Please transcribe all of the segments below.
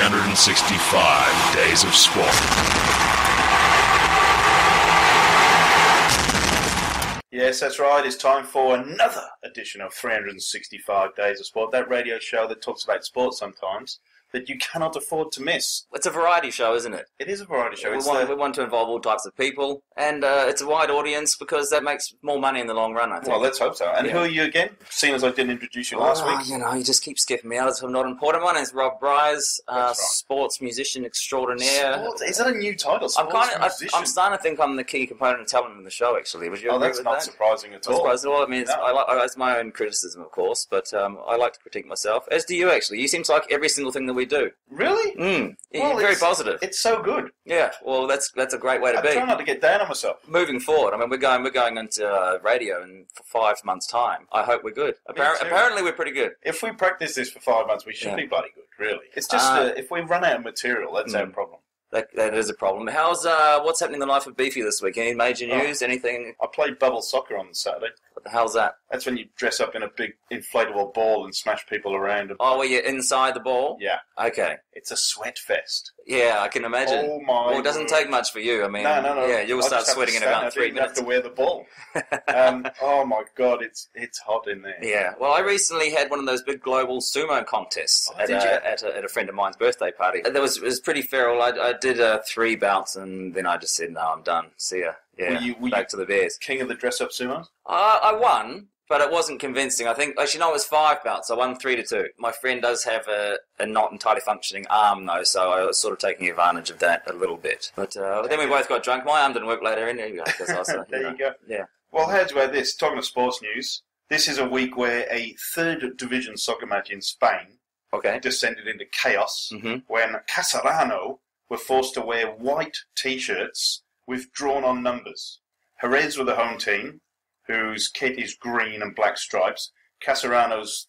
365 days of sport. Yes, that's right. It's time for another edition of 365 Days of Sport, that radio show that talks about sport sometimes that you cannot afford to miss. It's a variety show, isn't it? It is a variety show. We want to involve all types of people, and it's a wide audience because that makes more money in the long run, I think. Well, let's hope so. And who are you again? Seeing as I didn't introduce you last week. You know, you just keep skipping me out as I'm not important. My name's Rob Bryce, sports musician extraordinaire. Sports? Is that a new title? I'm starting to think I'm the key component of talent in the show, actually. Would you agree that's with not that? surprising at all. Not surprising at all. I mean, it's my own criticism, of course, but I like to critique myself, as do you, actually. You seem to like every single thing that we do. Really? Well, Well, very positive. It's so good. Yeah, well, that's a great way to be. I try not to get down on myself. Moving forward, I mean, we're going into radio in 5 months' time. I hope we're good. Apparently, we're pretty good. If we practice this for 5 months, we should be bloody good, really. It's just if we run out of material, that's our problem. That is a problem. How's what's happening in the life of Beefy this week? Any major news? Anything? I played bubble soccer on Saturday. What the hell's that? That's when you dress up in a big inflatable ball and smash people around. Oh, where you're inside the ball? Yeah. Okay. It's a sweat fest. Yeah, I can imagine. Oh my! Well, it doesn't take much for you. I mean, no. Yeah, you'll start sweating in about 3 minutes. I have to wear the ball. Oh my God, it's hot in there. Yeah. Well, I recently had one of those big global sumo contests at a friend of mine's birthday party. It was pretty feral. I did 3 bouts and then I just said, no, I'm done. See ya. Yeah. Were you to the Bears. King of the dress-up sumo? I won. But it wasn't convincing. I think, actually, no, it was 5 bouts. I won 3-2. My friend does have a not entirely functioning arm, though, so I was sort of taking advantage of that a little bit. But then we both got drunk. My arm didn't work later anyway. There you go. Yeah. Well, how about this? Talking of sports news, this is a week where a third division soccer match in Spain descended into chaos when Casarano were forced to wear white T-shirts with drawn-on numbers. Jerez were the home team, whose kit is green and black stripes. Casarano's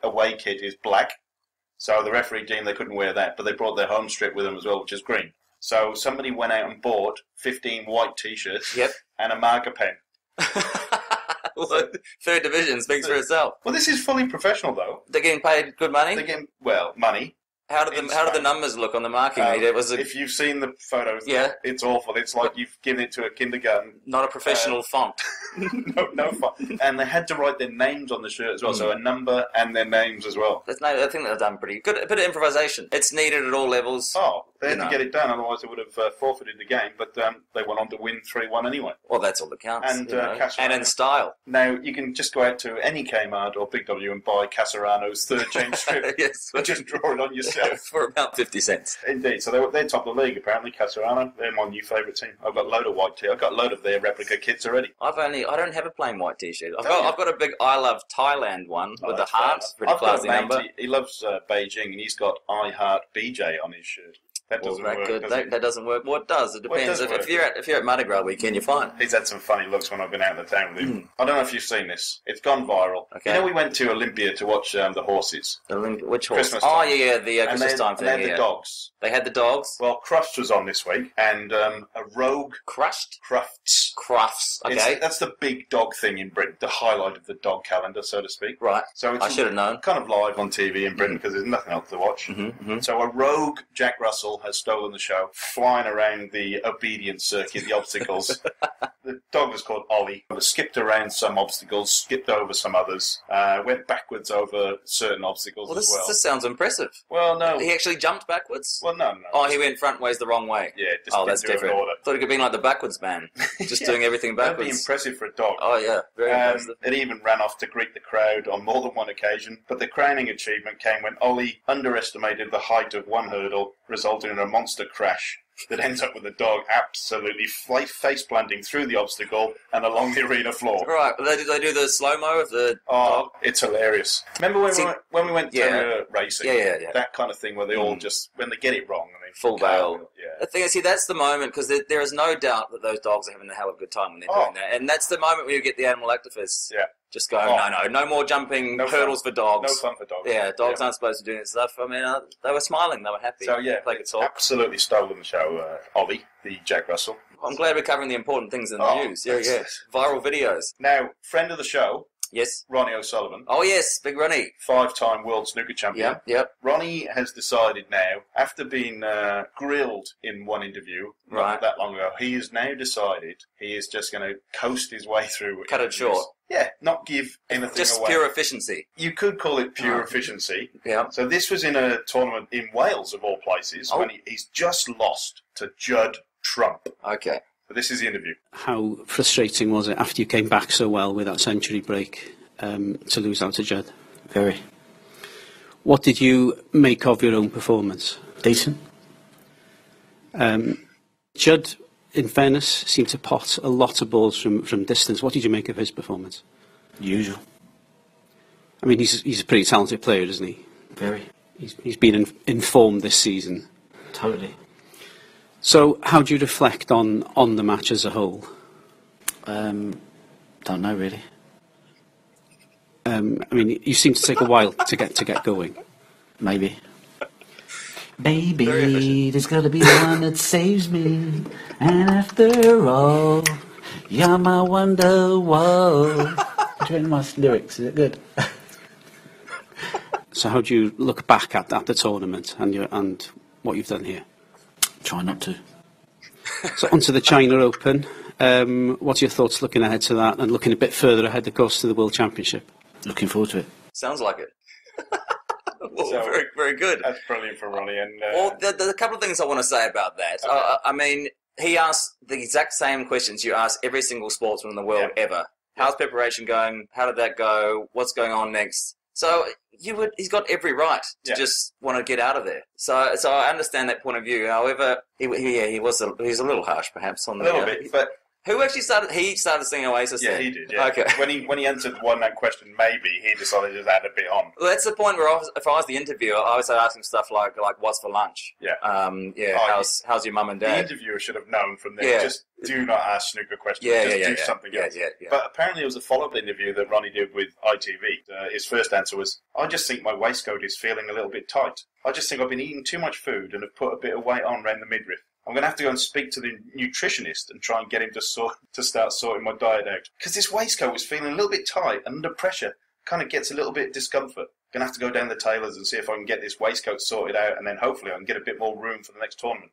away kit is black. So the referee deemed they couldn't wear that, but they brought their home strip with them as well, which is green. So somebody went out and bought 15 white T-shirts and a marker pen. Well, third division speaks for itself. Well, this is fully professional, though. They're getting paid good money? They're getting, money. How did the numbers look on the marking? If you've seen the photos, it's awful. It's like you've given it to a kindergarten. Not a professional font. No font. And they had to write their names on the shirt as well, so a number and their names as well. I think they've done pretty good. A bit of improvisation. It's needed at all levels. Oh, they had to get it done, otherwise they would have forfeited the game, but they went on to win 3-1 anyway. Well, that's all that counts. And in style. Now, you can just go out to any Kmart or Big W and buy Casarano's third chain strip. Yes. And just draw it on yourself. For about 50 cents. Indeed. So they're top of the league, apparently, Casarano. They're my new favourite team. I've got a load of white T. I've got a load of their replica kits already. I don't have a plain white T-shirt. I've got a big I Love Thailand one with the heart. Pretty classy number. He loves Beijing, and he's got I Heart BJ on his shirt. That doesn't work. That doesn't work. Well, it does. It depends. If you're at Mardi Gras weekend, you're fine. He's had some funny looks when I've been out of the town with him. I don't know if you've seen this. It's gone viral. Okay. You know, we went to Olympia to watch the horses. Which horse? Christmas time. The Christmas time thing. And they had the dogs. They had the dogs. Well, Crufts was on this week, and a rogue Crufts. Okay, that's the big dog thing in Britain, the highlight of the dog calendar, so to speak. Right. So I should have known. Kind of live on TV in Britain because there's nothing else to watch. So a rogue Jack Russell has stolen the show, flying around the obedience circuit, the obstacles. The dog was called Ollie. Skipped around some obstacles, skipped over some others, went backwards over certain obstacles as well. This sounds impressive. Well, no. He actually jumped backwards? Well, no. Oh, he went front ways the wrong way? Yeah, just that's different. I thought he could be like the backwards man, just doing everything backwards. That'd be impressive for a dog. Oh, yeah, very impressive. It even ran off to greet the crowd on more than one occasion, but the crowning achievement came when Ollie underestimated the height of one hurdle, resulting in a monster crash that ends up with the dog absolutely face-planting through the obstacle and along the arena floor. Right, they do the slow-mo of the dog? It's hilarious. Remember when we went to racing? Yeah. That kind of thing where they all just, when they get it wrong, I mean... Full bail. Yeah. The thing is, that's the moment, because there is no doubt that those dogs are having a hell of a good time when they're doing that. And that's the moment where you get the animal activists. Yeah. Just go, no more jumping hurdles for dogs. No fun for dogs. Yeah, dogs aren't supposed to do that stuff. I mean, they were smiling, they were happy. So, yeah, they could talk. Absolutely stolen the show, Ollie, the Jack Russell. I'm glad we're covering the important things in the news. Yeah. Viral videos. Now, friend of the show, Yes. Ronnie O'Sullivan. Oh, yes, big Ronnie. 5-time world snooker champion. Yep. Ronnie has decided now, after being grilled in one interview not that long ago, he has now decided he is just going to coast his way through. Cut it short. Yeah, not give anything just away. Just pure efficiency. You could call it pure efficiency. Yeah. So this was in a tournament in Wales, of all places, when he's just lost to Judd Trump. Okay. But this is the interview. How frustrating was it after you came back so well with that century break to lose out to Judd? Very. What did you make of your own performance? Decent. Judd, in fairness, seemed to pot a lot of balls from distance. What did you make of his performance? Usual. I mean, he's a pretty talented player, isn't he? Very. He's been informed this season. Totally. So, how do you reflect on the match as a whole? Don't know really. I mean, you seem to take a while to get going. Maybe. Baby, there's got to be one that saves me, and after all, you're my wonderwall. Do you know my lyrics? Is it good? So, how do you look back at the tournament and what you've done here? Try not to. So, onto the China Open. What are your thoughts looking ahead to that, and looking a bit further ahead, of course, to the World Championship? Looking forward to it. Sounds like it. Well, So, very, very good. That's brilliant for Ronnie. And Well, there's a couple of things I want to say about that. Okay. I mean, he asked the exact same questions you ask every single sportsman in the world ever. How's preparation going? How did that go? What's going on next? So he's got every right to just want to get out of there. So I understand that point of view. However, he was a little harsh, perhaps, on the little bit, but who actually started? He started singing Oasis. yeah, then? he did. Yeah. Okay. When he answered that question, maybe he decided to add a bit on. Well, that's the point where if I was the interviewer, I would ask him stuff like what's for lunch? Yeah. How's your mum and The dad? interviewer should have known from there. Yeah. Just do not ask snooker questions. Yeah, do something else. Yeah. But apparently, it was a follow-up interview that Ronnie did with ITV. His first answer was, "I just think my waistcoat is feeling a little bit tight. I just think I've been eating too much food and have put a bit of weight on around the midriff. I'm going to have to go and speak to the nutritionist and try and get him to start sorting my diet out. Because this waistcoat was feeling a little bit tight and under pressure. Kind of gets a little bit discomfort. Going to have to go down the tailor's and see if I can get this waistcoat sorted out, and then hopefully I can get a bit more room for the next tournament.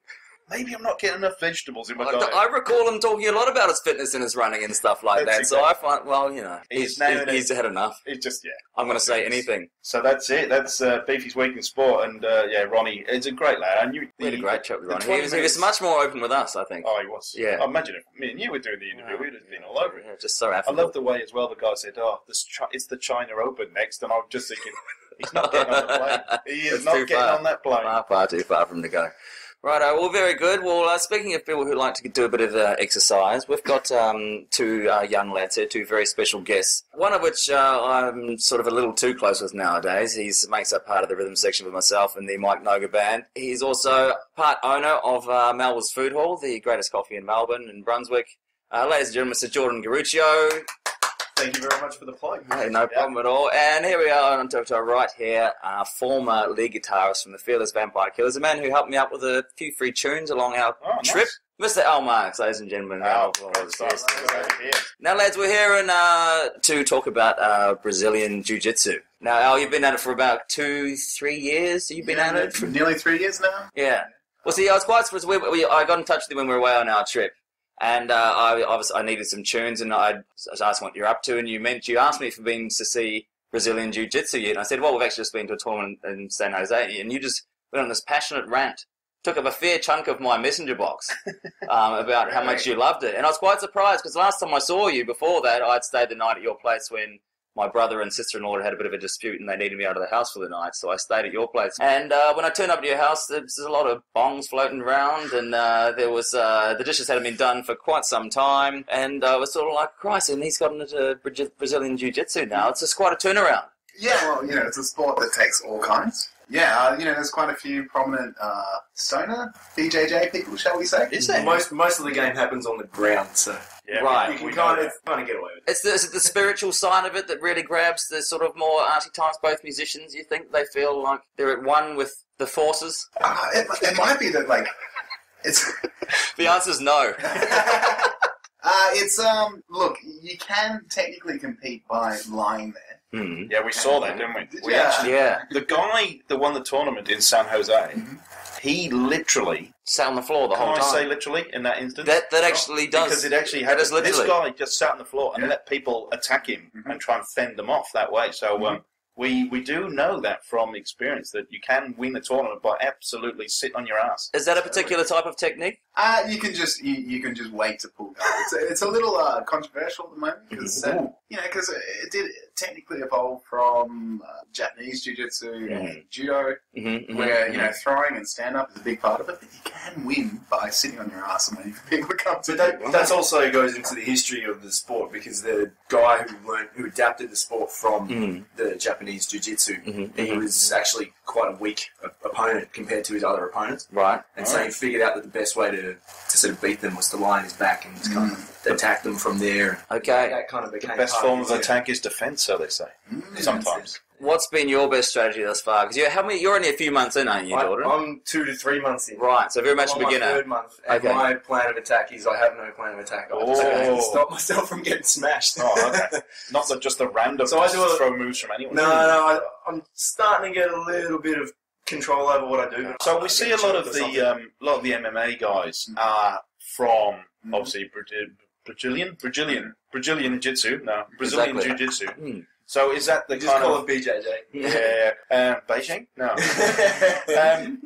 Maybe I'm not getting enough vegetables in my diet." I recall him talking a lot about his fitness and his running and stuff like that. So I find, he's had enough. It's just, I'm going to say anything. So that's it. That's Beefy's Week in Sport. And, Ronnie, it's a great lad. We had a great chat with Ronnie. He was much more open with us, I think. Oh, he was. Yeah. I imagine if me and you were doing the interview, we'd have been all over it. Yeah, just so affable. I love the way as well the guy said, it's the China Open next. And I'm just thinking, he's not getting on the plane. He is not getting on that plane. Far too far from to go. Right, well, very good. Well, speaking of people who like to do a bit of exercise, we've got two young lads here, two very special guests, one of which I'm sort of a little too close with nowadays. He makes up part of the rhythm section with myself and the Mike Noga band. He's also part owner of Melba's Food Hall, the greatest coffee in Melbourne and Brunswick. Ladies and gentlemen, Mr. Jordan Garuccio. Thank you very much for the plug. Hey, no problem at all. And here we are on to our right here, former lead guitarist from the Fearless Vampire Killers, a man who helped me out with a few free tunes along our trip. Mr. Al Marx, ladies and gentlemen. Yes. Now, lads, we're here to talk about Brazilian Jiu Jitsu. Now, Al, you've been at it for about 2-3 years. You've been at it? For nearly 3 years now. Yeah. Well, see, I was quite surprised. I got in touch with you when we were away on our trip. And I needed some tunes, and I asked what you're up to, and you asked me if you've been to see Brazilian Jiu Jitsu yet, and I said, well, we've actually just been to a tournament in San Jose, and you just went on this passionate rant, took up a fair chunk of my messenger box about how much you loved it, and I was quite surprised, because last time I saw you before that, I'd stayed the night at your place when my brother and sister-in-law had a bit of a dispute and they needed me out of the house for the night, so I stayed at your place. And when I turned up to your house, there's a lot of bongs floating around, and there was the dishes hadn't been done for quite some time, and I was sort of like, Christ, and he's gotten into Brazilian Jiu Jitsu now. It's just quite a turnaround. Yeah, well, it's a sport that takes all kinds. Yeah, there's quite a few prominent stoner BJJ people, shall we say? Is there? Most of the game happens on the ground, so right. You can kind of get away with it. Is it the spiritual side of it that really grabs the sort of more arty types, both musicians? You think they feel like they're at one with the forces? It might be that, it's... The answer's no. It's look, you can technically compete by lying there. Mm. Yeah, we saw that, didn't we? We Yeah. actually, Yeah. the guy that won the tournament in San Jose, he literally, Sat on the floor the whole can time. I say literally in that instance? That actually does. Because it actually That happened. is literally. This guy just sat on the floor and let people attack him and try and fend them off that way. So we do know that from experience that you can win the tournament by absolutely sit on your ass. Is that a particular type of technique? You can just wait to pull guard. It's a little controversial at the moment because because it did technically evolve from Japanese Jiu Jitsu and Judo, where throwing and stand up is a big part of it. But you can win by sitting on your ass and waiting for people to come to you. That's also goes into the history of the sport because the guy who adapted the sport from the Japanese Jiu Jitsu, he was actually quite a weak opponent compared to his other opponents. Right. And so he figured out that the best way to sort of beat them was to lie on his back and just kind of attack them from there. Okay. That kind of became The best part form of of his- attack is defence, so they say. Sometimes. What's been your best strategy thus far? Because you're only a few months in, aren't you, Jordan? I'm 2 to 3 months in. Right, so very much a I'm on beginner. my 3rd month, and Okay. my plan of attack is I have no plan of attack. I just have to stop myself from getting smashed. Oh, okay. Not that just the random So I do a- throw moves from anyone. No, I'm starting to get a little bit of control over what I do. So we see a lot of the MMA guys are from obviously Brazilian Jiu-Jitsu. No, Brazilian Exactly. Jiu-Jitsu. So is that the Just kind call of it BJJ. Beijing? No.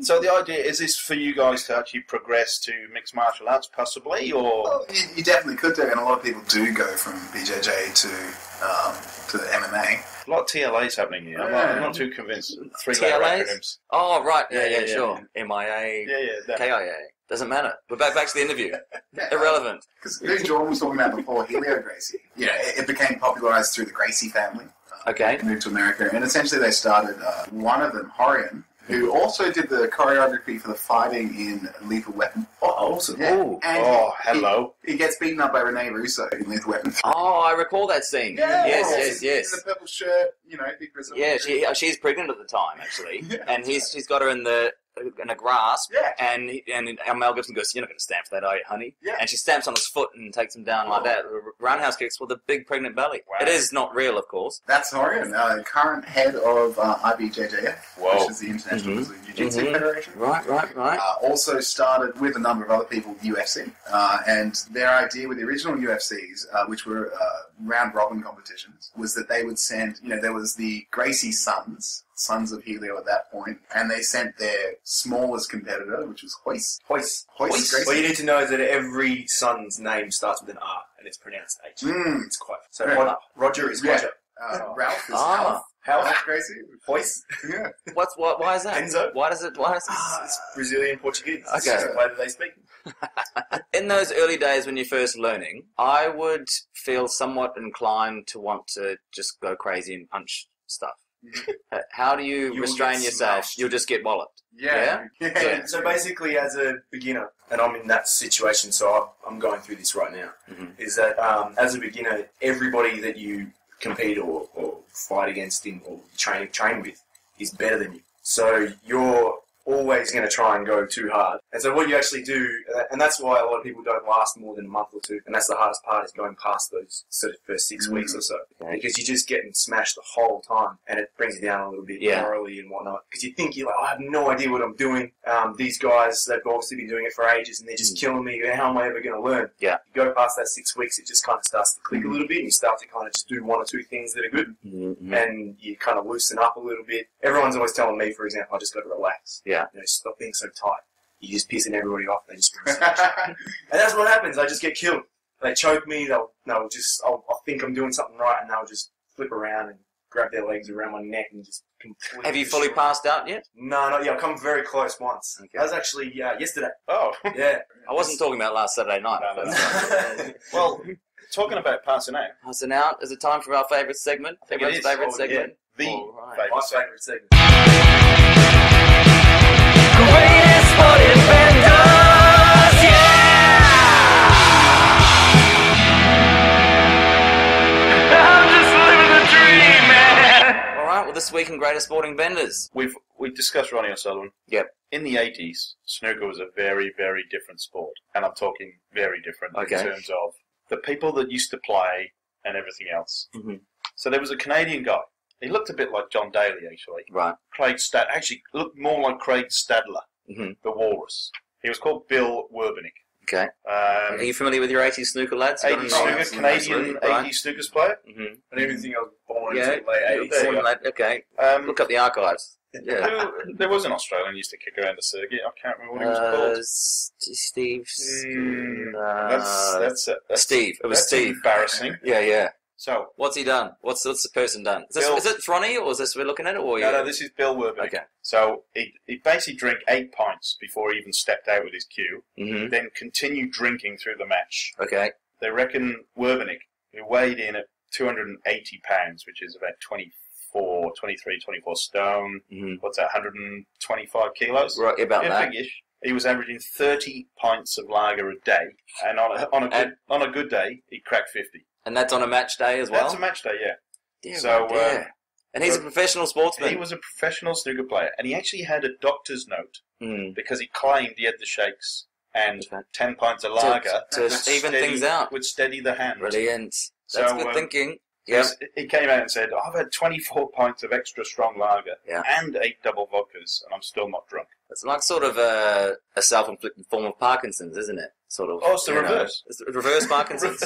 So the idea is this for you guys to actually progress to mixed martial arts, possibly, or Well, you definitely could do, and a lot of people do go from BJJ to MMA. a lot of TLAs happening here. I'm not too convinced. 3-letter TLAs? acronyms. Oh, right. Yeah, Yeah. sure. MIA, Yeah, that. KIA. Doesn't matter. We're back to the interview. Irrelevant. Because who Jordan was talking about before, Helio Gracie. It became popularized through the Gracie family. Okay. Moved to America, and essentially they started one of them, Horian, who also did the choreography for the fighting in Lethal Weapon. Oh, awesome. Yeah. Ooh. And Hello. He gets beaten up by Rene Russo in Lethal Weapon 3. Oh, I recall that scene. Yes. In the purple shirt, big Brazilian. Yeah, she's pregnant at the time, actually. And she's got her in a grasp, Yeah. and Mel Gibson goes, "You're not going to stamp for that, are you, honey?" Yeah. And she stamps on his foot and takes him down like that. Roundhouse kicks with a big pregnant belly. Wow. It is not real, of course. That's Horian, current head of IBJJF, Whoa. which is the International Brazilian Jiu-Jitsu Federation. Right. Also started with a number of other people UFC, and their idea with the original UFCs, which were round-robin competitions, was that they would send, there was the Gracie sons of Helio at that point, and they sent their smallest competitor, which was Hoist. Hoist. Gracie. What you need to know is that every son's name starts with an R, and it's pronounced H. It's quite... So Yeah. Roger is Yeah. Roger. Ralph is Ah. Health Gracie. Hoist. Yeah. Why is that? Enzo. Why is it? It's Brazilian Portuguese. Okay. It's just the way that they speak. In those early days when you're first learning, I would feel somewhat inclined to want to just go crazy and punch stuff. How do you You'll restrain get yourself? smashed. You'll just get walloped. Yeah. So basically, as a beginner, and I'm in that situation, so I'm going through this right now, is that as a beginner, everybody that you compete or fight against or train with is better than you. So you're always going to try and go too hard. And so what you actually do, and that's why a lot of people don't last more than a month or two, and that's the hardest part, is going past those sort of first 6 weeks or so. Because you're just getting smashed the whole time, and it brings you down a little bit morally and whatnot. Because you think, you're like, I have no idea what I'm doing. These guys, they've obviously been doing it for ages, and they're just killing me. How am I ever going to learn? Yeah. You go past that 6 weeks, it just kind of starts to click a little bit, and you start to kind of just do one or two things that are good. And you kind of loosen up a little bit. Everyone's always telling me, for example, I just got to relax. Yeah. Stop being so tight. You're just pissing everybody off. They just and that's what happens. I just get killed. They choke me. I'll think I'm doing something right, and they'll just flip around and grab their legs around my neck and just completely. Have you fully passed out yet? No, not yet. I've come very close once. Okay. That was actually yesterday. Oh. Yeah. I wasn't talking about last Saturday night. No. Well, talking about passing out. Passing out. Is it time for our favourite segment? I think it Everyone's is. favourite Oh, segment? The All right. favourite My segment. favourite segment. Greatest sporting vendors, I'm just living the dream, man. All right. Well, this week in Greatest Sporting Vendors. We've discussed Ronnie O'Sullivan. Yep. In the 80s, snooker was a very, very different sport. And I'm talking very different Okay. in terms of the people that used to play, and everything else. Mm-hmm. So there was a Canadian guy. He looked a bit like John Daly, actually. Right. Actually looked more like Craig Stadler, the walrus. He was called Bill Werbenig. Okay. Are you familiar with your 80s snooker lads? 80s snooker, Canadian 80s snookers player. Mm-hmm. I don't even think I was born until late 80s. Okay. Look up the archives. Yeah. There was an Australian who used to kick around the circuit. I can't remember what he was called. Steve. That's Steve. It was Steve. Embarrassing. Yeah. So what's he done? What's the person done? Is it Ronnie, or is this we're looking at it? Or no, this is Bill Werbenig. Okay. So he basically drank 8 pints before he even stepped out with his cue. Mm-hmm. Then continued drinking through the match. Okay. They reckon Werbenig, who weighed in at 280 pounds, which is about 24 stone. Mm-hmm. What's that? 125 kilos. Right, about that. Big-ish. He was averaging 30 pints of lager a day, and on a good day, he'd crack 50. And that's on a match day as well? That's a match day, yeah. And he's a professional sportsman? He was a professional snooker player. And he actually had a doctor's note because he claimed he had the shakes and 10 pints of lager to even things out. Would steady the hand. Brilliant. That's good thinking. Yep. He came out and said, I've had 24 pints of extra strong lager and 8 double vodkas, and I'm still not drunk. It's like sort of a self-inflicted form of Parkinson's, isn't it? Sort of. Oh, it's the reverse. It's the reverse Parkinson's.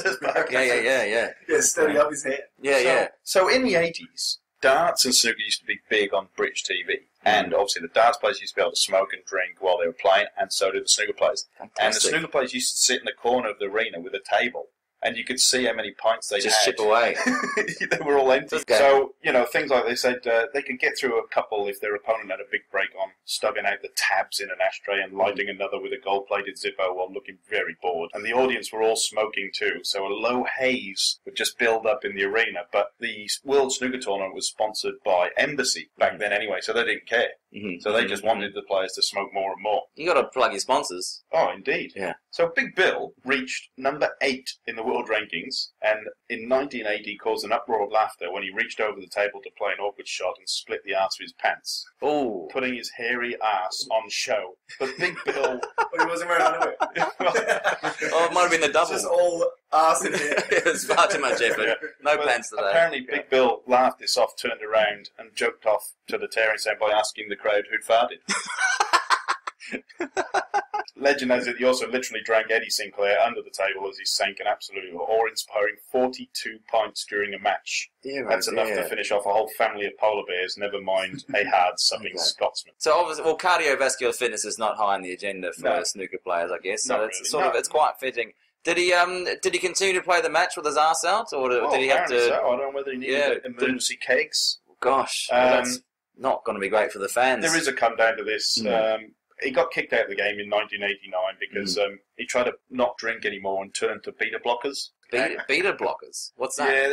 Yeah. Yeah, steady up his head. Yeah. So in the 80s, darts and snooker used to be big on British TV. And obviously the darts players used to be able to smoke and drink while they were playing, and so did the snooker players. Fantastic. And the snooker players used to sit in the corner of the arena with a table, and you could see how many pints they just had. chip away. They were all empty. Okay. So, things like they said, they could get through a couple if their opponent had a big break on, stubbing out the tabs in an ashtray and lighting another with a gold-plated Zippo while looking very bored. And the audience were all smoking too, so a low haze would just build up in the arena. But the World Snooker Tournament was sponsored by Embassy back then anyway, so they didn't care. Mm-hmm. So they just wanted the players to smoke more and more. You got to plug your sponsors. Oh, indeed. Yeah. So Big Bill reached number 8 in the world rankings, and in 1980 caused an uproar of laughter when he reached over the table to play an awkward shot and split the arse of his pants. Oh. Putting his hairy arse on show. But Big Bill... But he wasn't wearing underwear. It might have been the double. Just all arse in there. It's far too much effort. Yeah. No pants today. Apparently Big Bill laughed this off, turned around and joked off to the tearing sound by asking the crowd who'd farted. Legend has it he also literally drank Eddie Sinclair under the table as he sank an absolutely awe-inspiring 42 pints during a match. That's enough to finish off a whole family of polar bears, never mind a hard-supping Scotsman. So obviously, cardiovascular fitness is not high on the agenda for snooker players, I guess. So it's quite fitting. Did he continue to play the match with his arse out, or did he have to? So. I don't know whether he needed emergency kegs. Gosh, that's not going to be great for the fans. There is a come down to this. He got kicked out of the game in 1989 because he tried to not drink anymore and turned to beta blockers. Beta blockers? What's that? Yeah,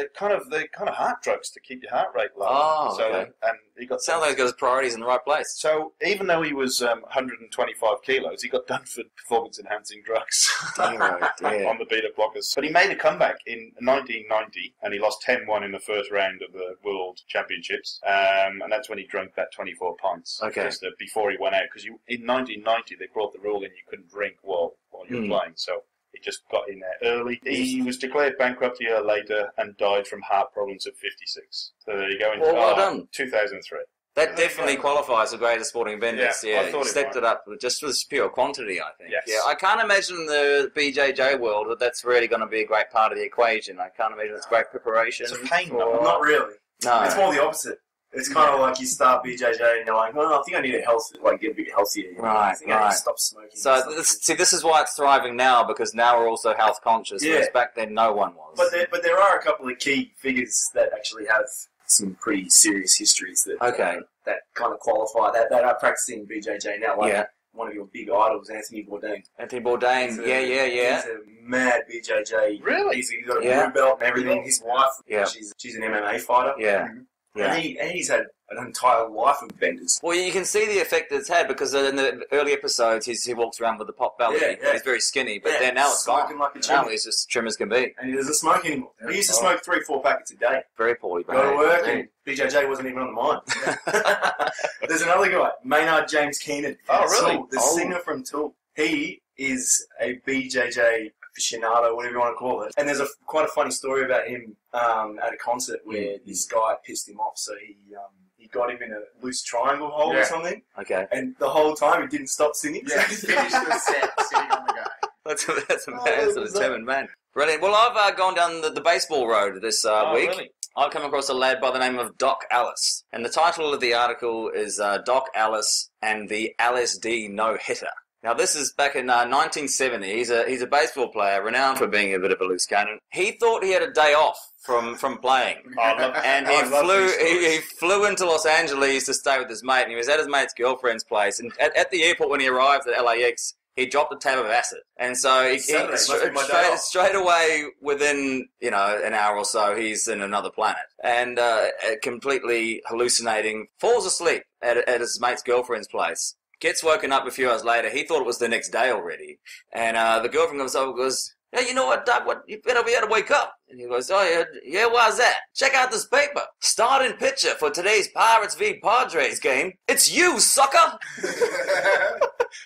they're kind of heart drugs to keep your heart rate low. Oh, okay. And he got sounds like he's got his priorities in the right place. So even though he was 125 kilos, he got done for performance-enhancing drugs on the beta blockers. But he made a comeback in 1990, and he lost 10-1 in the first round of the World Championships. And that's when he drank that 24 pints. Okay. Just before he went out, because in 1990 they brought the rule in you couldn't drink while you were playing. So he just got in there early. He was declared bankrupt a year later and died from heart problems at 56. So there you go. Well done. 2003. That definitely qualifies for greatest sporting events. Yeah, I thought he stepped it up just with pure quantity, I think. Yes. Yeah, I can't imagine in the BJJ world that's really going to be a great part of the equation. I can't imagine it's great preparation. It's a pain. Not really. No. It's more the opposite. It's kind of like you start BJJ and you're like, I think I need to get a bit healthier. Right. I think I need to stop smoking. So this is why it's thriving now, because now we're also health conscious, whereas back then no one was. But there are a couple of key figures that actually have some pretty serious histories that kind of qualify, that are practicing BJJ now. Like one of your big idols, Anthony Bourdain. Anthony Bourdain, He's a mad BJJ. Really? He's got a blue belt and everything. His wife, she's an MMA fighter. Yeah. And he's had an entire life of benders. Well, you can see the effect it's had, because in the early episodes he walks around with a pop belly. Yeah. He's very skinny, but then now it's gone. Like now he's just trim as can be. And he doesn't smoke anymore. He used to smoke 3-4 packets a day. Very poorly behaved. Go to work, and BJJ wasn't even on the mind. There's another guy, Maynard James Keenan. Oh, really? The singer from Tool. He is a BJJ aficionado, whatever you want to call it. And there's quite a funny story about him at a concert where this guy pissed him off, so he got him in a loose triangle hole or something. Okay. And the whole time he didn't stop singing. Yeah, he finished the set sitting on the guy. That's a man. That's a determined man. Brilliant. Well, I've gone down the baseball road this week. Really? I've come across a lad by the name of Doc Alice. And the title of the article is Doc Alice and the LSD No-Hitter. Now, this is back in 1970. He's a baseball player, renowned for being a bit of a loose cannon. He thought he had a day off from playing. And he flew into Los Angeles to stay with his mate. And he was at his mate's girlfriend's place. And at the airport, when he arrived at LAX, he dropped a tab of acid. And so he straight away, within, an hour or so, he's in another planet. And completely hallucinating, falls asleep at his mate's girlfriend's place. Gets woken up a few hours later. He thought it was the next day already. And the girlfriend comes over and goes, "Hey, you know what, Doc? You better be able to wake up." And he goes, "Oh, yeah, why's that? Check out this paper. Starting pitcher for today's Pirates v. Padres game. It's you, sucker!"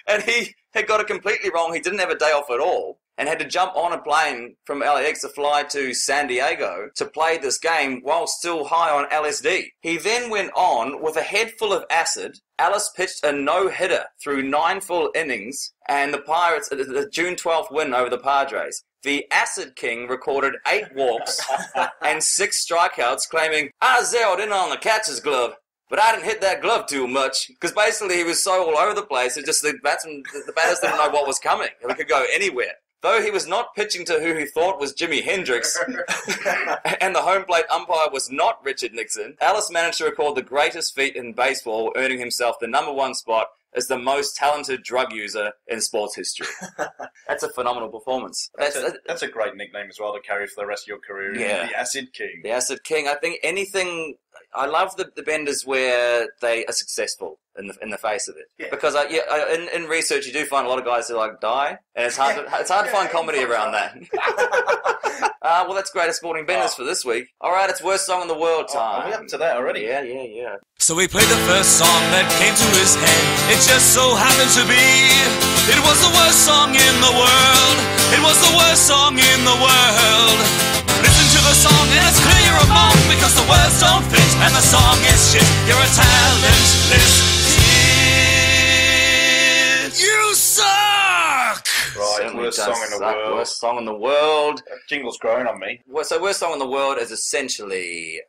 And he had got it completely wrong. He didn't have a day off at all and had to jump on a plane from LAX to fly to San Diego to play this game while still high on LSD. He then went on with a head full of acid. Alice pitched a no-hitter through 9 full innings, and the Pirates, the June 12th win over the Padres. The Acid King recorded 8 walks and 6 strikeouts, claiming, "I zeroed in on the catcher's glove, but I didn't hit that glove too much," because basically he was so all over the place, it just the batters didn't know what was coming. He could go anywhere. Though he was not pitching to who he thought was Jimi Hendrix, and the home plate umpire was not Richard Nixon, Alice managed to record the greatest feat in baseball, earning himself the #1 spot as the most talented drug user in sports history. That's a phenomenal performance. That's a great nickname as well to carry for the rest of your career. Yeah. The Acid King. The Acid King. I think anything... I love the benders where they are successful in the face of it. Yeah. Because in research you do find a lot of guys who die, and it's hard to find comedy around that. Well, that's great at sporting benders for this week. All right, it's worst song in the world time. Are we up to that already? Yeah. So he played the first song that came to his head. It just so happened to be, it was the worst song in the world. It was the worst song in the world. Listen to the song and it's clear you're a monk, because the words don't fit and the song is shit. You're a talentless kid. You suck! Right, worst song in the world. Worst song in the world. Jingle's growing on me. So worst song in the world is essentially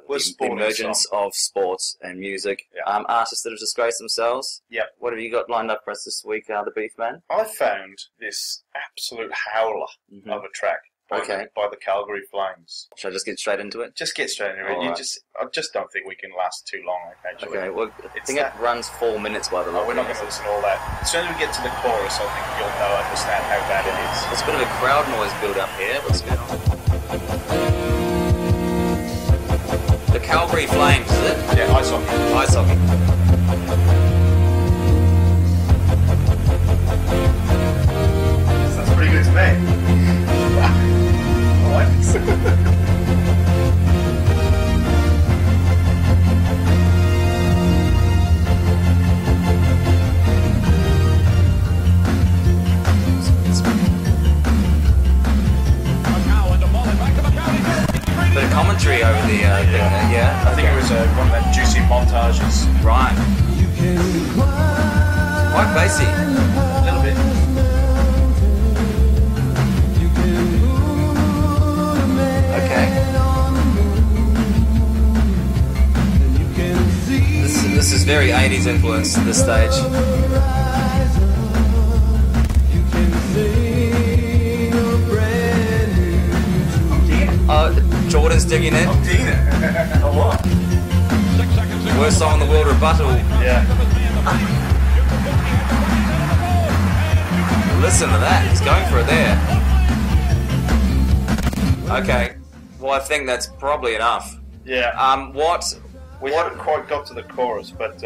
the emergence of sports and music. Yeah. Artists that have disgraced themselves. Yep. What have you got lined up for us this week, the Beef Man? I found this absolute howler of a track. By the Calgary Flames. Should I just get straight into it? Just get straight into it. Right. I just don't think we can last too long, actually. Okay, well, I think it runs 4 minutes by the way. We're not going to listen to all that. As soon as we get to the chorus, I think you'll understand how bad it is. There's a bit of a crowd noise build up here. What's going on? The Calgary Flames, is it? Yeah, ice hockey. Ice hockey. Sounds pretty good to me. Bit of commentary over the thing there, yeah? I think it was one of them juicy montages. Right. Quite bassy. A little bit. Okay. This is very 80s influence at this stage. Jordan's digging it. I'm digging it. A lot. Worst song in the world rebuttal. Yeah. Listen to that. He's going for it there. Okay. Well, I think that's probably enough. Yeah. We haven't quite got to the chorus, but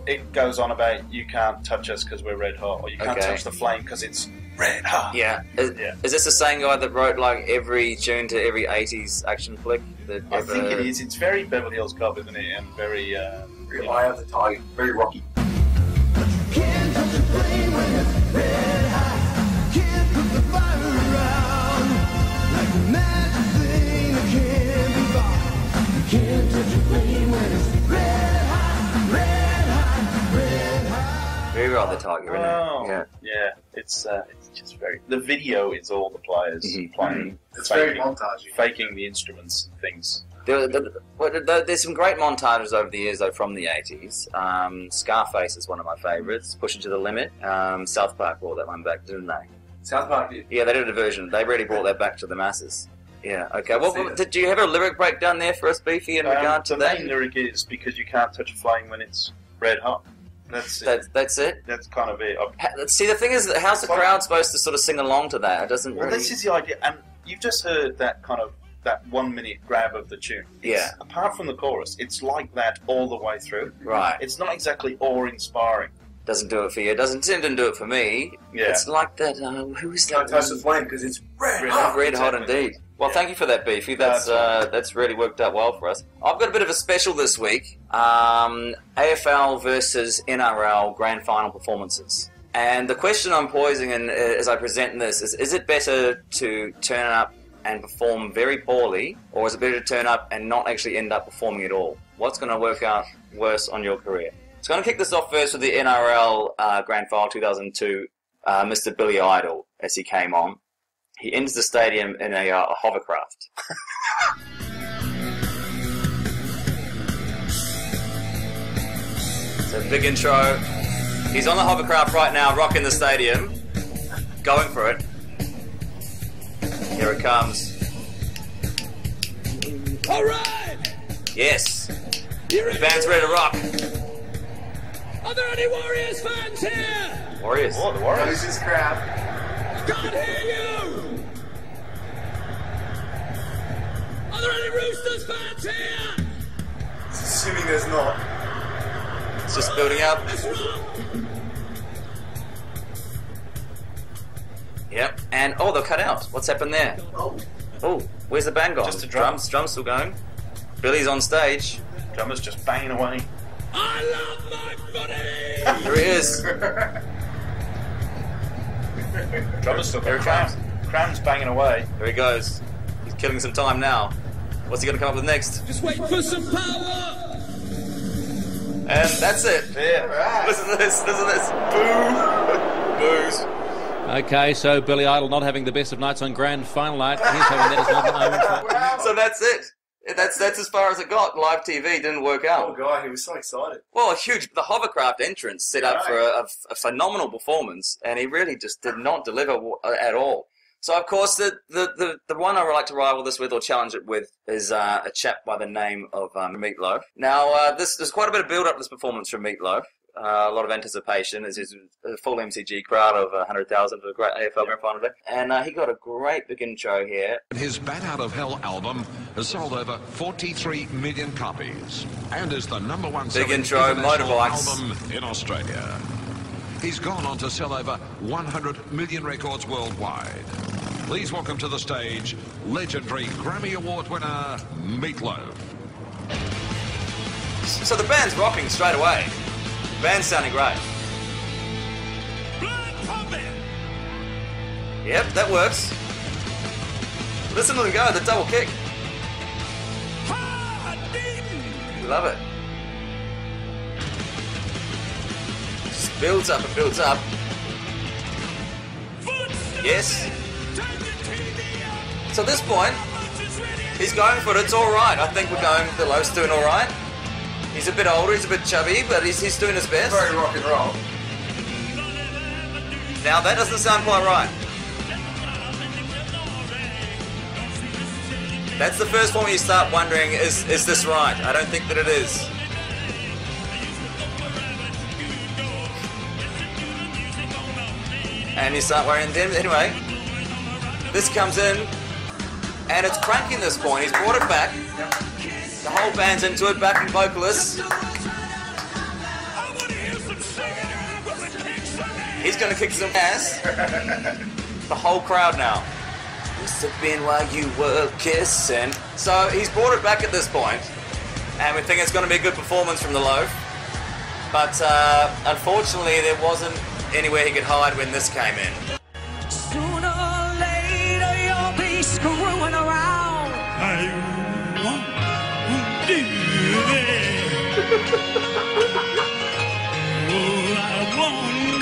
it goes on about you can't touch us because we're red hot, or you can't touch the flame because it's red hot. Yeah. Is this the same guy that wrote like every tune to every 80s action flick? I think it is. It's very Beverly Hills Cop, isn't it? And very... Very Eye of the Tiger. Very rocky. Can't touch the flame when it's red hot. Can't put the fire out. 2-year-old they're tiger, isn't Oh, it? yeah. It's just very. The video is all the players playing. It's very montagey. Faking the instruments and things. There's some great montages over the years, though, from the 80s. Scarface is one of my favourites. Pushing to the Limit. South Park brought that one back, didn't they? South Park did. Yeah, they did a version. They really brought that back to the masses. Yeah, okay. Did you have a lyric breakdown there for us, Beefy, in regard to that? The main lyric is because you can't touch a flame when it's red hot. That's it. That's it? That's kind of it. See, the thing is, how's the crowd supposed to sort of sing along to that? It doesn't really... Well, this is the idea. And you've just heard that kind of, that 1 minute grab of the tune. Yeah. Apart from the chorus, it's like that all the way through. Right. It's not exactly awe-inspiring. Doesn't do it for you. It doesn't do it for me. Yeah. It's like that, who is that? Can't touch the flame because it's red hot. Red hot indeed. Well, thank you for that, Beefy. That's really worked out well for us. I've got a bit of a special this week. AFL versus NRL Grand Final Performances. And the question I'm posing as I present this is it better to turn up and perform very poorly, or is it better to turn up and not actually end up performing at all? What's going to work out worse on your career? So I'm going to kick this off first with the NRL Grand Final 2002, Mr. Billy Idol, as he came on. He enters the stadium in a hovercraft. So big intro. He's on the hovercraft right now, rocking the stadium, going for it. Here it comes. All right! Yes. The band's ready to rock. Are there any Warriors fans here? Warriors. Oh, the Warriors. Who's this crowd? Can't hear you! Are there any Roosters fans here? Assuming there's not. It's just building up. Let's rock! Yep. And, they're cut out. What's happened there? Oh, where's the band gone? Just a drum. Drums still going. Billy's on stage. Drummer's just banging away. I love my buddy! There he is. Drummer's still Here it going. comes. Cram's banging away. There he goes. He's killing some time now. What's he going to come up with next? Just wait for some power! And that's it. Yeah. Right. Listen to this. Boo. Boos. Okay, so Billy Idol not having the best of nights on Grand Final night. He's having that as another moment. So that's it. That's as far as it got. Live TV didn't work out. Oh, guy, he was so excited. Well, the hovercraft entrance set up for a phenomenal performance, and he really just did not deliver at all. So, of course, the one I would like to rival this with or challenge it with is a chap by the name of Meatloaf. Now, there's quite a bit of build-up to this performance from Meatloaf. A lot of anticipation. There's a full MCG crowd of 100,000 for a great AFL Grand Final day. And he got a great big intro here. His Bat Out of Hell album has sold over 43 million copies and is the #1 selling intro, international motorbikes. album in Australia. He's gone on to sell over 100 million records worldwide. Please welcome to the stage legendary Grammy Award winner Meatloaf. So the band's rocking straight away. The band's sounding great. Blood pumping! Yep, that works. Listen to them go, the double kick. Hard beating! Love it. Just builds up and builds up. Yes. So at this point, he's going for it. It's all right. I think we're going. The Loaf's doing all right. He's a bit older. He's a bit chubby, but he's doing his best. Very rock and roll. Now that doesn't sound quite right. That's the first one where you start wondering, is this right? I don't think that it is. And you start worrying then. Anyway, this comes in, and it's cranky at this point. He's brought it back. The whole band's into it, backing vocalists. He's going to kick some ass. The whole crowd now. Must have been while you were kissing. So he's brought it back at this point, and we think it's going to be a good performance from the Loaf. But unfortunately, there wasn't anywhere he could hide when this came in. Sooner or later, you'll be screwing around. I want to do it. Oh, I want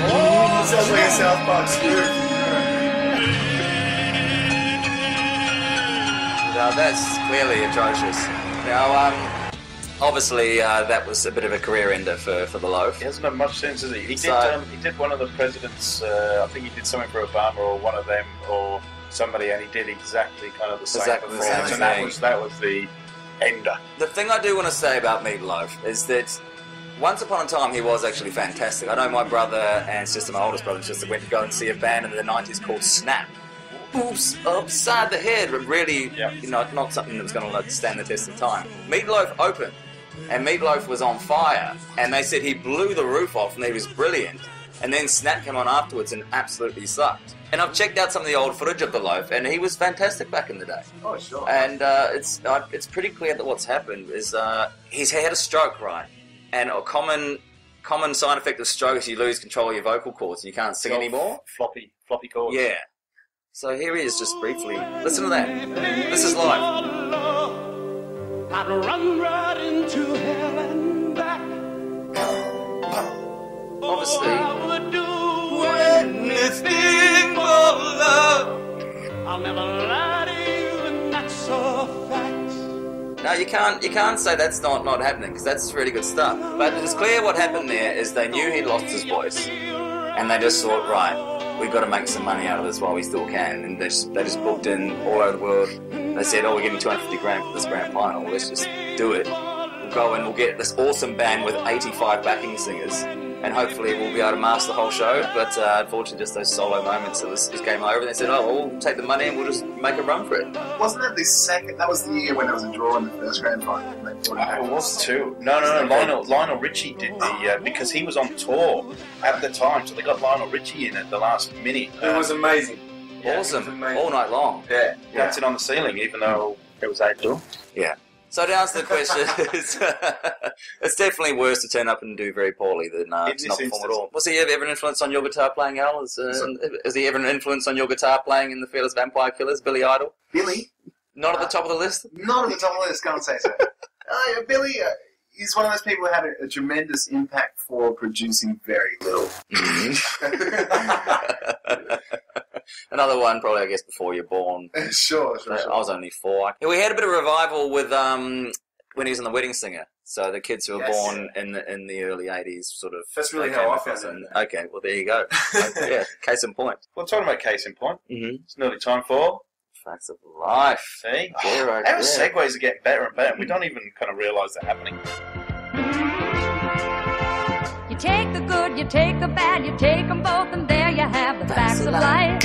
Oh, sounds like a South Park spoof. Now that's clearly atrocious. Now, obviously, that was a bit of a career ender for the Loaf. He hasn't had much since, has he? He did one of the presidents. I think he did something for Obama or one of them or somebody, and he did exactly kind of the same performance, and that was the ender. The thing I do want to say about Meatloaf is that once upon a time he was actually fantastic. I know my brother and sister, my oldest brother and sister, went to go and see a band in the 90s called Snap. Oops, upside the head, but really, not something that was going to stand the test of time. Meatloaf opened, and Meatloaf was on fire, and they said he blew the roof off and he was brilliant. And then Snap came on afterwards and absolutely sucked. And I've checked out some of the old footage of the Loaf, and he was fantastic back in the day. Oh, sure. And it's pretty clear that what's happened is he's had a stroke, right? And a common side effect of stroke is you lose control of your vocal cords and you can't sing anymore. Floppy cords. Yeah. So here he is, just briefly. Listen to that. This is live. I'd run right into hell and back. Obviously. I would do anything for love. I'll never lie to you, and that's a fact. No, you can't say that's not happening, because that's really good stuff. But it's clear what happened there is they knew he'd lost his voice, and they just thought, right, we've got to make some money out of this while we still can. And they just booked in all over the world. They said, we're getting 250 grand for this grand final. Let's just do it. We'll go and we'll get this awesome band with 85 backing singers. And hopefully we'll be able to master the whole show. But unfortunately, just those solo moments, it was game over. And they said, we'll take the money and we'll just make a run for it. Wasn't that the second? That was the year when there was a draw in the first grand final. It was too. No. Lionel Richie did the because he was on tour at the time, so they got Lionel Richie in at the last minute. It was amazing. Awesome, all night long. Yeah, dancing on the ceiling, even though it was outdoor. Yeah. So to answer the question, it's definitely worse to turn up and do very poorly than to not perform at all. Was he ever an influence on your guitar playing, Al? Is he ever an influence on your guitar playing in the Fearless Vampire Killers, Billy Idol? Billy? Not at the top of the list? Not at the top of the list, can't say so. Billy is one of those people who had a tremendous impact for producing very little. Another one, probably, I guess, before you're born. Sure. I was only 4. We had a bit of revival with when he was in The Wedding Singer. So the kids who were born in the early 80s sort of... That's really how I found it. Okay, well, there you go. Yeah, case in point. Well, talking about case in point, it's nearly time for... Facts of Life. See? Our segues are getting better and better. We don't even kind of realise they're happening. You take the good, you take the bad, you take them both, and there you have the facts of life.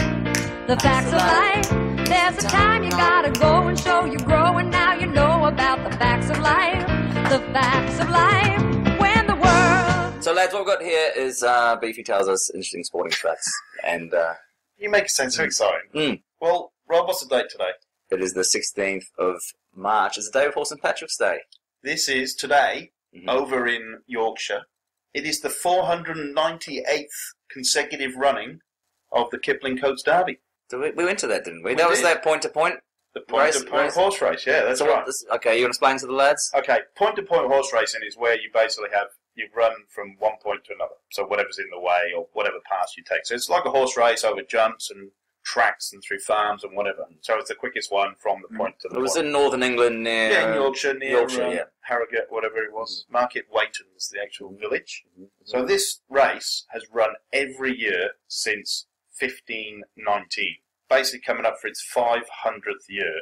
The facts of life. There's a time you gotta go and show you grow, and now you know about the facts of life. The facts of life. When the world... So, lads, what we've got here is Beefy tells us interesting sporting facts. And you make it sound so exciting. Well, Rob, what's the date today? It is the 16th of March. It's the day before St. Patrick's Day. This is today, over in Yorkshire. It is the 498th consecutive running of the Kipling Coates Derby. So we went to that, didn't we? That was that point-to-point The point-to-point horse race, yeah, that's right. Okay, you want to explain to the lads? Okay, point-to-point horse racing is where you basically you run from one point to another. So whatever's in the way or whatever path you take. So it's like a horse race over jumps and tracks and through farms and whatever. So it's the quickest one from the point to the point. It was in northern England near... Yeah, in Yorkshire, Harrogate, whatever it was. Market Weighton was the actual village. So this race has run every year since 1519. Basically coming up for its 500th year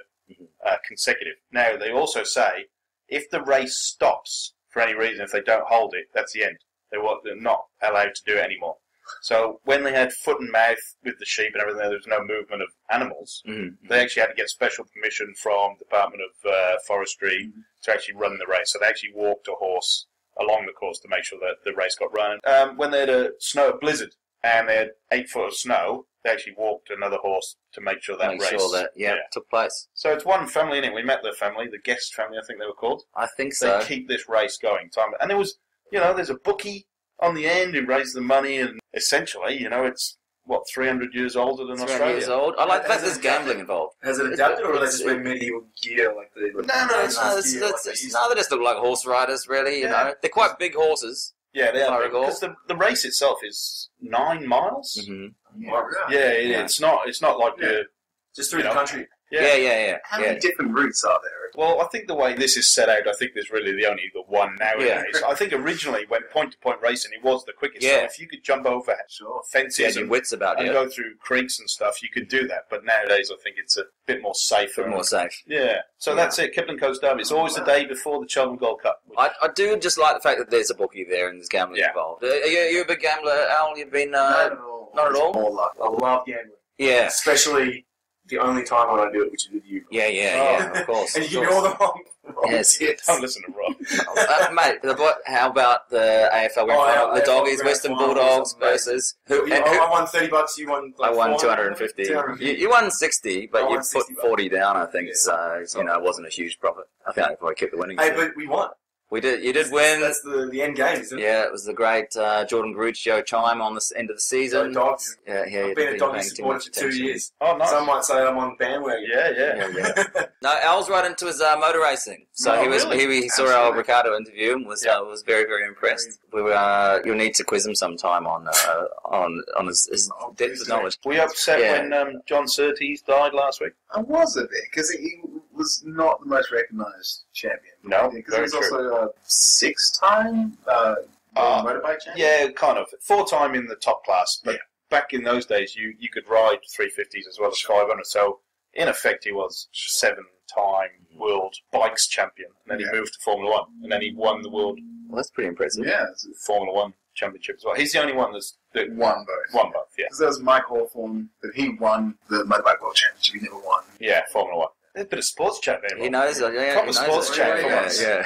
consecutive. Now, they also say if the race stops for any reason, if they don't hold it, that's the end. They're not allowed to do it anymore. So when they had foot and mouth with the sheep and everything, there was no movement of animals. They actually had to get special permission from the Department of Forestry to actually run the race. So they actually walked a horse along the course to make sure that the race got run. When they had a blizzard and they had 8 foot of snow, they actually walked another horse to make sure that took place. So it's one family, innit? We met their family, the Guest family, I think they were called. I think so. They keep this race going. And there was, there's a bookie on the end who raises the money, and essentially, it's what, 300 years older than 300 Australia? years old. I like the fact there's gambling involved. Has it adapted, or have they just been medieval gear like the? No, they just look like horse riders, really. You know, they're quite big horses. Yeah, they are. recall. Because the race itself is 9 miles. Mm-hmm. Yeah, it's not like just through the country. Yeah. How many different routes are there? Well, I think the way this is set out, I think there's really the one nowadays. I think originally, when point-to-point racing, it was the quickest. Yeah. So if you could jump over fences and wits about and go through creeks and stuff, you could do that. But nowadays, I think it's a bit more safe. Yeah. So that's it. Kipling Coast Derby. It's always the day before the Cheltenham Gold Cup. I do just like the fact that there's a bookie there and there's gambling involved. Are you a big gambler, Al? You've been... Not at all. Not at all? More luck. I love gambling. Yeah. Especially the only time when I do it, which is with you. Yeah, of course. And you give me all the wrong. Yes. Don't listen to Rob. Mate, how about the AFL Grand Final? The Doggies, Western Bulldogs versus... I won $30, you won... I won 250. You won 60, but you put 40 down, I think, so, it wasn't a huge profit. I think I probably kept the winnings. Hey, but we won. We did. You did win. That's the end game, isn't it? Yeah, it was the great Jordan Garuccio chime on the end of the season. Dogs. Yeah. I've been a Doggies supporter for 2 years. Oh, nice. Some might say I'm on the bandwagon. Yeah. No, Al's right into his motor racing. So he saw our Ricardo interview and was very, very impressed. You'll need to quiz him sometime on his depth of knowledge. Were you upset when John Surtees died last week? I was a bit, because he was not the most recognised champion. No, because he was also a 6-time motorbike champion. Yeah, kind of. 4-time in the top class, but back in those days, you could ride 350s as well as 500. So in effect, he was 7-time world bikes champion, and then he moved to Formula 1, and then he won the world. Well, that's pretty impressive. Yeah, Formula 1 championship as well. He's the only one that won both. Won both, yeah. Because there was Mike Hawthorne, but he won the motorbike world championship. He never won. Yeah, Formula 1. There's a bit of sports chat there. He knows it. Yeah, proper sports chat. Yeah.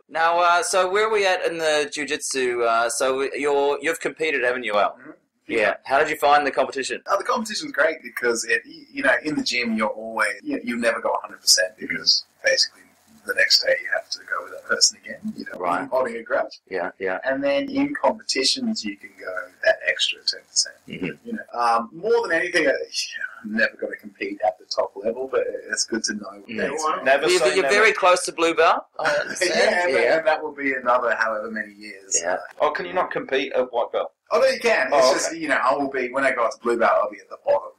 Now, so where are we at in the jiu-jitsu? So you've competed, haven't you, Al? Mm-hmm. Yeah. How did you find the competition? The competition's great because in the gym you're always you never go 100% because basically the next day you have to go with that person again. Right. Holding a grudge. Yeah. And then in competitions you can go that extra 10%. Mm-hmm. More than anything, I'm never going to compete at the top level, but it's good to know. You're very close to blue belt. And that will be another however many years. Yeah. Oh, can you not compete at white belt? Oh, no, you can. It's just, I will be, when I go up to blue belt, I'll be at the bottom.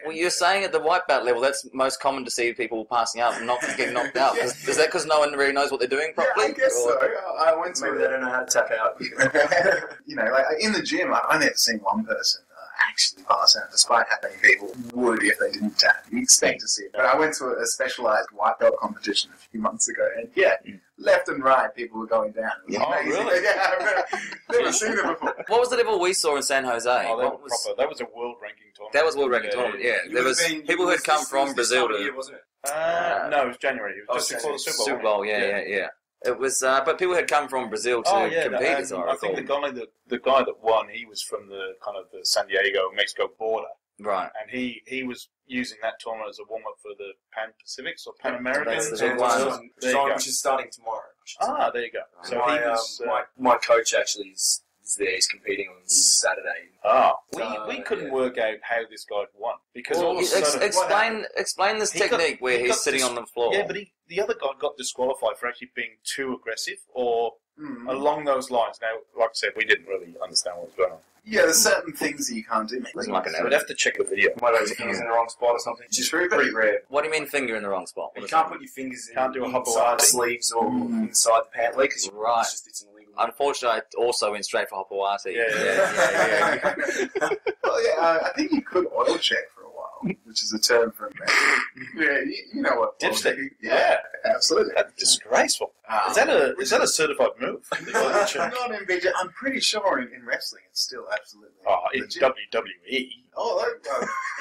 Well, you're saying at the white belt level, that's most common to see people passing out and not getting knocked out. Is that because no one really knows what they're doing properly? Yeah, I guess so. I went to Maybe they don't know how to tap out. Like in the gym, I've never seen one person actually pass out, despite how many people would if they didn't tap. You expect to see it. But I went to a specialised white belt competition a few months ago, and left and right, people were going down. It was amazing. Really? Yeah, I've never seen it before. What was the level we saw in San Jose? Oh, that was a world ranking tournament. That was a world ranking tournament, yeah. There was people who had come from Brazil to... wasn't it? No, it was January. It was just before the Super Bowl, yeah. It was, but people had come from Brazil to compete, as I recall. I think the guy that won, he was from the kind of the San Diego, Mexico border. Right. And he was using that tournament as a warm-up for the Pan Pacifics or Pan Americans. That's the big one. Which is starting tomorrow. There you go. So my coach actually is there. He's competing on Saturday. We couldn't work out how this guy won because explain this technique where he's sitting on the floor. Yeah, but the other guy got disqualified for actually being too aggressive or along those lines. Now, like I said, we didn't really understand what was going on. Yeah, there's certain things that you can't do. We'd have to check the video. Might have your fingers in the wrong spot or something. Which is pretty rare. What do you mean finger in the wrong spot? You can't put your fingers in do a inside the sleeves or inside the pant leg because it's an illegal. Unfortunately, I also went straight for Hopawati. Yeah. Well, I think you could auto check for a while, which is a term for you know what? Dipstick. Yeah, absolutely. That's disgraceful. Is that a certified move? Not in BJ. I'm pretty sure in wrestling it's still absolutely. In WWE.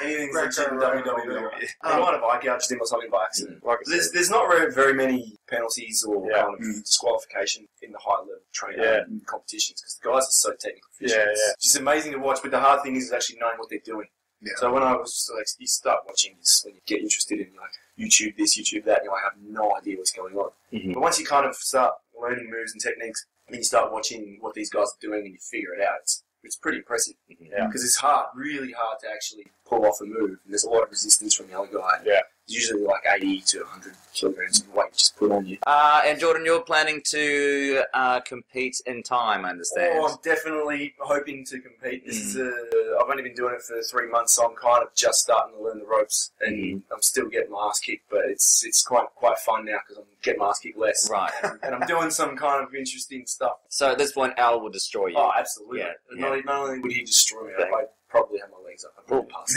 Anything's legit in WWE. I might have eye-gouged him or something by accident. There's not very many penalties or kind of disqualification in the high-level training competitions because the guys are so technical. It's just amazing to watch, but the hard thing is actually knowing what they're doing. Yeah. So when I was you start watching this, when you get interested in YouTube this, YouTube that, I have no idea what's going on. Mm-hmm. But once you kind of start learning moves and techniques, and you start watching what these guys are doing and you figure it out, it's pretty impressive. Yeah. Because it's hard, really hard to actually pull off a move. And there's a lot of resistance from the other guy. Yeah. It's usually like 80 to 100 kilograms of weight just put on you. And Jordan, you're planning to compete in time, I understand. Oh, I'm definitely hoping to compete. This is I've only been doing it for 3 months, so I'm kind of just starting to learn the ropes, and I'm still getting my ass kicked, but it's quite fun now because I'm getting my ass kicked less. Right. And I'm doing some kind of interesting stuff. So at this point, Al will destroy you. Oh, absolutely. Yeah. Not only would he destroy me, I'd probbly have my legs up. I'd probably pass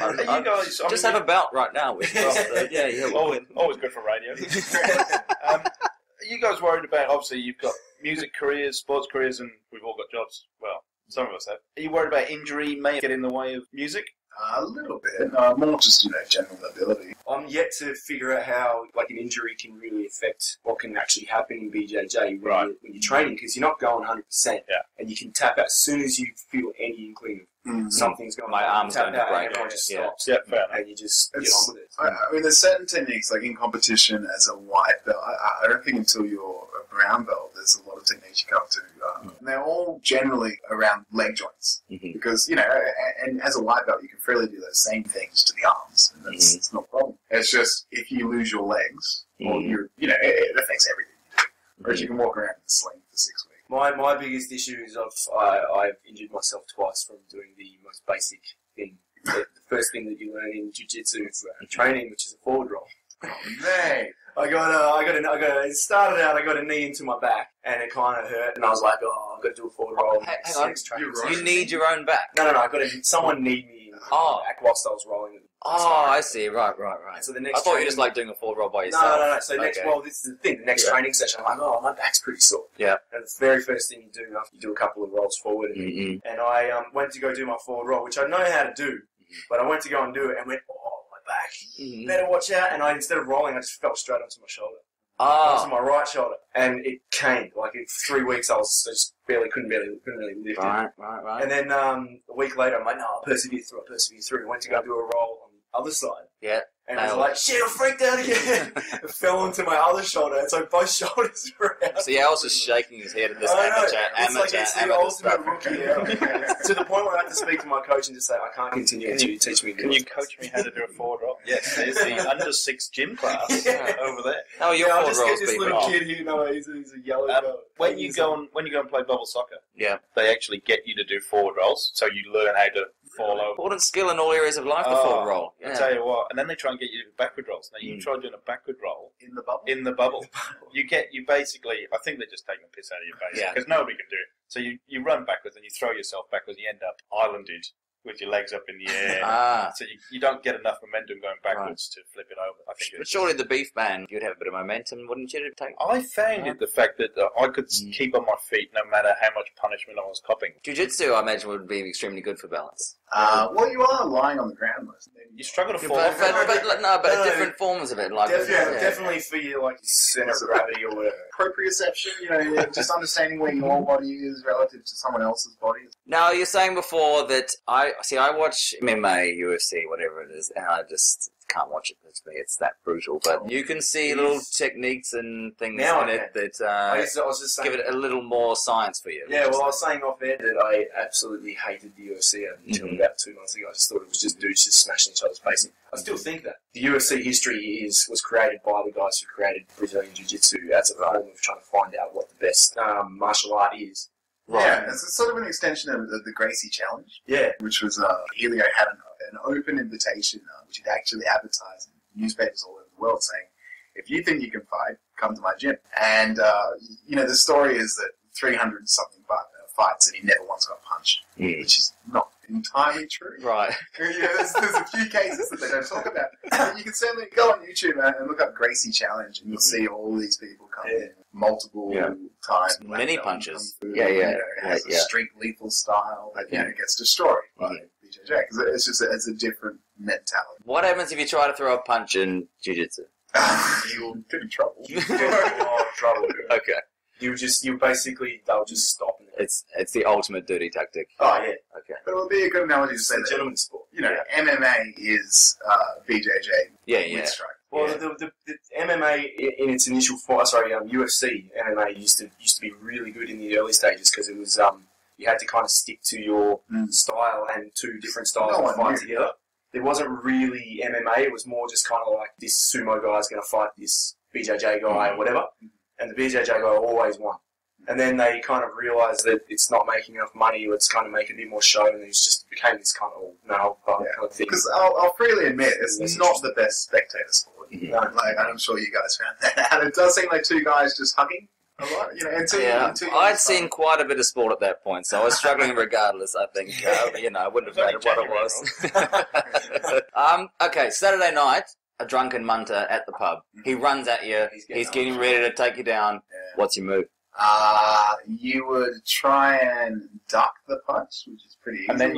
Are you guys, just have a belt right now. With always good for radio. Are you guys worried about, obviously you've got music careers, sports careers, and we've all got jobs. Well, some of us have. Are you worried about injury may get in the way of music? A little bit. More just, general ability. I'm yet to figure out how an injury can really affect what can actually happen in BJJ when you're training, because you're not going 100%. Yeah. And you can tap out as soon as you feel any inkling of something's going on. My arms tap don't out, break. everyone just stops. Yeah, fair enough. And you just get on with it. I mean, there's certain techniques, like in competition as a white belt. I don't think until you're a brown belt, there's a lot of techniques you come to. And they're all generally around leg joints. Because, and as a white belt, you can freely do those same things to the arms. And that's it's not a problem. It's just, if you lose your legs, or it affects everything you do. Whereas you can walk around in a sling for 6 weeks. My biggest issue is I've injured myself twice from doing the most basic thing. The first thing that you learn in jiu-jitsu training, which is a forward roll. Oh, man. It started out, I got a knee into my back, and it kind of hurt, and I was like, I've got to do a forward roll. Hang on, you need your own back? No, someone need me in my back whilst I was rolling. Oh, I see. Right. So the next I thought you just like doing a forward roll by yourself. No. So this is the thing. The next training session, I'm like, my back's pretty sore. Yeah. And the very first thing you do after you do a couple of rolls forward, and I went to go do my forward roll, which I know how to do, but I went to go and do it and went, my back, better watch out. And instead of rolling, I just fell straight onto my shoulder. Onto my right shoulder, and it came. In 3 weeks, I just couldn't really lift it. Right. And then a week later, I'm like, no, I'll persevere through. I went to go do a roll on the other side. Yeah. And I was like, shit, I freaked out again. It fell onto my other shoulder, and so both shoulders were out. So Al's just shaking his head at this It's the ultimate stuff. rookie error. To the point where I have to speak to my coach and just say, I can't continue until you teach me. Can you coach me how to do a forward roll? Yes, there's the under 6 gym class over there. Oh, your I'll forward just rolls get this little kid here. He's a yellow belt. When you go and play bubble soccer, they actually get you to do forward rolls, so you learn how to fall over. Important skill in all areas of life, the forward roll. I tell you what, and then they try and get you to do backward rolls. Now you try doing a backward roll in the bubble. You basically, I think they're just taking the piss out of your face because nobody can do it. So you run backwards and you throw yourself backwards. You end up islanded with your legs up in the air. So you don't get enough momentum going backwards to flip it over. I think. But surely the beef band, you'd have a bit of momentum, wouldn't you? To take? I found it the fact that I could keep on my feet no matter how much punishment I was copping. Jiu-jitsu, I imagine, would be extremely good for balance. Well, you are lying on the ground most of the time. You struggle to fall but different forms of it. Definitely for your center of gravity or whatever. Proprioception, just understanding where your body is relative to someone else's body. Now, you're saying before that I watch MMA, UFC, whatever it is, and I just can't watch it. To me, it's that brutal. But you can see little techniques and things in it that I was just saying, give it a little more science for you. Yeah, well, I was saying off air that I absolutely hated the UFC until about 2 months ago. I just thought it was just dudes just smashing each other's face in. I still think that. The UFC history was created by the guys who created Brazilian Jiu Jitsu as a form of trying to find out what the best martial art is. Right. Yeah, it's sort of an extension of the Gracie Challenge. Yeah. Which was, Helio had an open invitation, which he'd actually advertised in newspapers all over the world saying, if you think you can fight, come to my gym. And, the story is that 300-something fights and he never once got punched, which is not entirely true. Right. There's a few cases that they don't talk about. But you can certainly go on YouTube and look up Gracie Challenge and you'll see all these people come in multiple times. Many punches. Has a street lethal style that gets destroyed by BJJ because it's a different mentality. What happens if you try to throw a punch in Jiu-Jitsu? You'll get in trouble. Okay. They'll just stop. It's the ultimate dirty tactic. Oh, yeah. Okay. But it would be a good analogy to say it's a gentleman's sport. MMA is BJJ with strike. Well, the MMA in its initial form, UFC MMA used to be really good in the early stages because it was you had to kind of stick to your style and two different styles of fight together. There wasn't really MMA. It was more just kind of like this sumo guy's going to fight this BJJ guy or whatever. And the BJJ guy always won. And then they kind of realised that it's not making enough money, let's kind of make a bit more show, and it just became this kind of kind of thing. Because I'll freely admit, it's not the best spectator sport. And I'm sure you guys found that out. It does seem like two guys just hugging a lot, I'd seen quite a bit of sport at that point, so I was struggling regardless, I think. I wouldn't have mattered what it was. Okay, Saturday night, a drunken munter at the pub. He runs at you, he's getting ready to take you down. What's your move? You would try and duck the punch, which is pretty easy. And then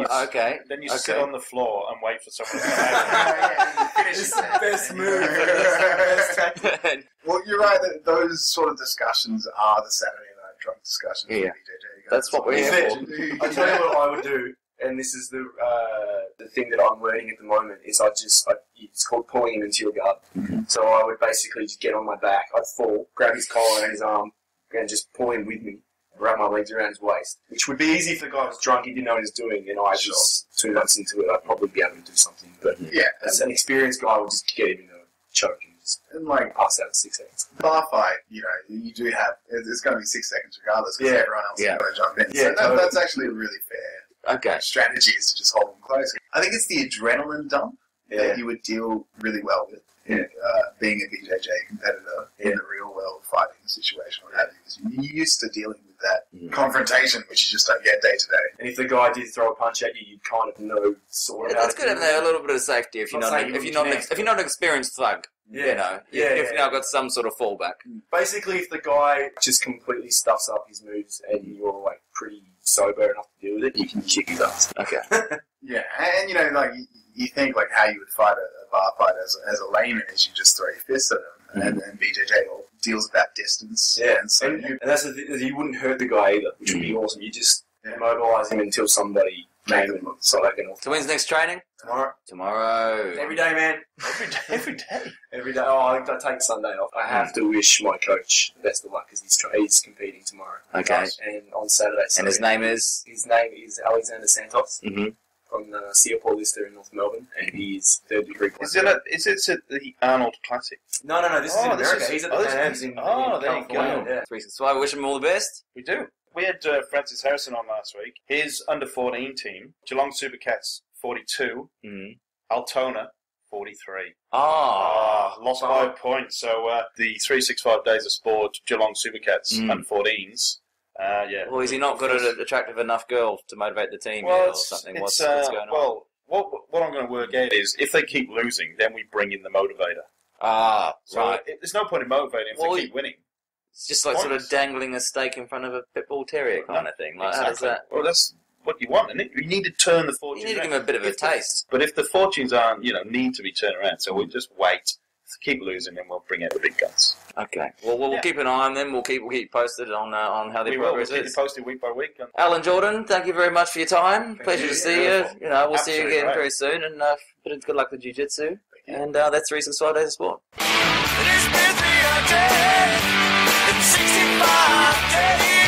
you sit on the floor and wait for someone to come out. Finish the best move. Well, you're right that those sort of discussions are the Saturday night drunk discussions. Yeah, that's what we're here for. I tell you what I would do, and this is the thing that I'm learning at the moment, is it's called pulling him into your guard. So I would basically just get on my back, I'd fall, grab his collar and his arm, and just pull him with me, wrap my legs around his waist, which would be easy if the guy was drunk, he didn't know what he was doing, and I just 2 months into it, I'd probably be able to do something. But as an experienced guy, I would just get him in a choke and just pass out in 6 seconds. Bar fight, you do have, it's going to be 6 seconds regardless, because everyone else is going to jump in. So that's actually a really fair strategy, is to just hold them close. I think it's the adrenaline dump that you would deal really well with. Being a BJJ competitor in the real world fighting situation, what have you, you're used to dealing with that confrontation, which you just don't get day to day. And if the guy did throw a punch at you, you'd kind of know sort of. It's good having a little bit of safety if you're not an experienced thug. You've now got some sort of fallback. Basically, if the guy just completely stuffs up his moves and you're like pretty sober enough to deal with it, you can kick his ass. Okay. And you think like how you would fight a bar fight as a layman is you just throw your fist at him, and then BJJ deals with that distance. And that's the thing, you wouldn't hurt the guy either, which would be awesome. You just immobilise him until somebody came and so they can. So when's next training? Tomorrow. Every day, man. Every day. Oh, I take Sunday off. I have to wish my coach the best of luck because he's competing tomorrow. Okay. And on Saturday. And his name is? His name is Alexander Santos. From Singapore Lister in North Melbourne, and he's third degree. Is it at the Arnold Classic? No, this is in America. He's at the Pan Ams in California. There you go. So I wish him all the best. We do. We had Francis Harrison on last week. His under-14 team, Geelong Supercats 42, Altona 43. Lost 5 points. So the 365 Days of Sport, Geelong Supercats under-14s. Well, is he not got an attractive enough girl to motivate the team or something? What's going on? Well, what I'm going to work out is if they keep losing, then we bring in the motivator. Right. There's no point in motivating if they keep winning. It's just like sort of dangling a steak in front of a pit bull terrier kind of thing. Like, exactly. How does that? Well, that's what you want, isn't it? You need to turn the fortunes around. You need to give him a bit of a taste. But if the fortunes aren't, need to be turned around, so we'll just wait. Keep losing, and we'll bring out the big guns. Okay. Well, we'll keep an eye on them. We'll keep posted on how their progress is. We'll keep you posted week by week. Alan Jordan, thank you very much for your time. Pleasure to see you. We'll see you again very soon, and good luck with jiu-jitsu. And that's 365 Days of Sport. It has been 365 days.